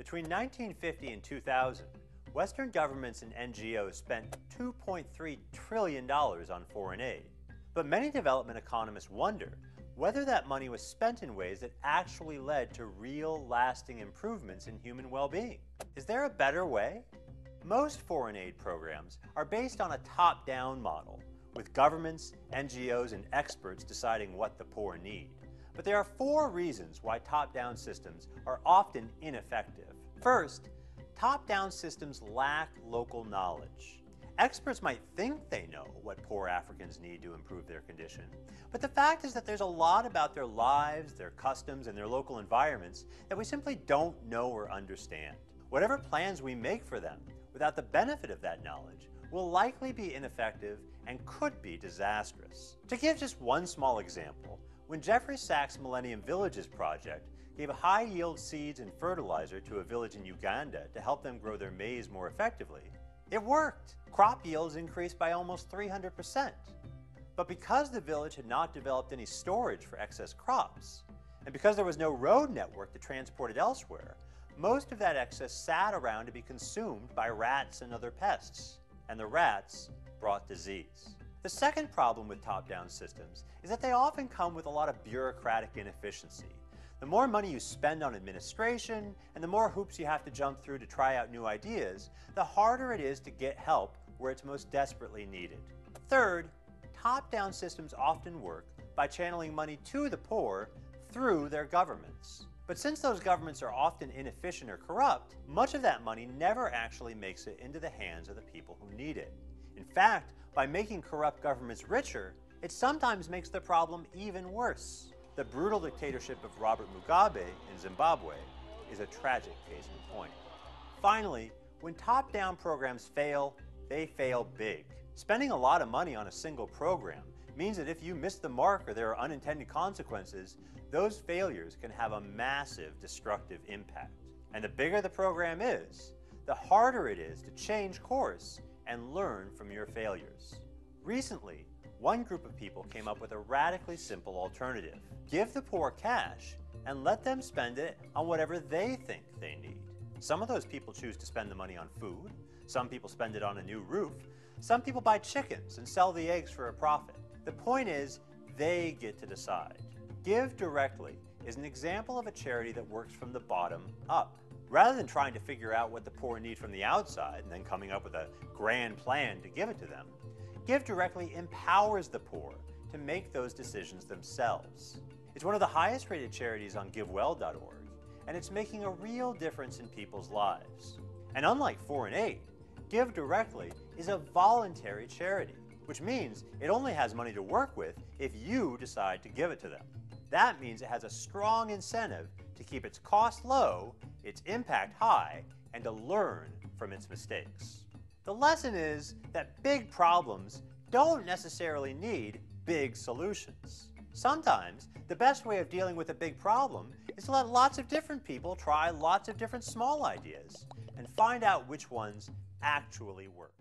Between 1950 and 2000, Western governments and NGOs spent $2.3 trillion on foreign aid. But many development economists wonder whether that money was spent in ways that actually led to real, lasting improvements in human well-being. Is there a better way? Most foreign aid programs are based on a top-down model, with governments, NGOs, and experts deciding what the poor need. But there are 4 reasons why top-down systems are often ineffective. First, top-down systems lack local knowledge. Experts might think they know what poor Africans need to improve their condition, but the fact is that there's a lot about their lives, their customs, and their local environments that we simply don't know or understand. Whatever plans we make for them, without the benefit of that knowledge, will likely be ineffective and could be disastrous. To give just one small example, when Jeffrey Sachs' Millennium Villages project gave high-yield seeds and fertilizer to a village in Uganda to help them grow their maize more effectively, it worked. Crop yields increased by almost 300%. But because the village had not developed any storage for excess crops, and because there was no road network to transport it elsewhere, most of that excess sat around to be consumed by rats and other pests, and the rats brought disease. The second problem with top-down systems is that they often come with a lot of bureaucratic inefficiency. The more money you spend on administration, and the more hoops you have to jump through to try out new ideas, the harder it is to get help where it's most desperately needed. Third, top-down systems often work by channeling money to the poor through their governments. But since those governments are often inefficient or corrupt, much of that money never actually makes it into the hands of the people who need it. In fact, by making corrupt governments richer, it sometimes makes the problem even worse. The brutal dictatorship of Robert Mugabe in Zimbabwe is a tragic case in point. Finally, when top-down programs fail, they fail big. Spending a lot of money on a single program means that if you miss the mark or there are unintended consequences, those failures can have a massive destructive impact. And the bigger the program is, the harder it is to change course and learn from your failures. Recently, one group of people came up with a radically simple alternative. Give the poor cash and let them spend it on whatever they think they need. Some of those people choose to spend the money on food, some people spend it on a new roof, some people buy chickens and sell the eggs for a profit. The point is, they get to decide. Give Directly is an example of a charity that works from the bottom up. Rather than trying to figure out what the poor need from the outside and then coming up with a grand plan to give it to them, Give Directly empowers the poor to make those decisions themselves. It's one of the highest rated charities on GiveWell.org, and it's making a real difference in people's lives. And unlike foreign aid, Give Directly is a voluntary charity, which means it only has money to work with if you decide to give it to them. That means it has a strong incentive to keep its cost low, its impact high, and to learn from its mistakes. The lesson is that big problems don't necessarily need big solutions. Sometimes, the best way of dealing with a big problem is to let lots of different people try lots of different small ideas and find out which ones actually work.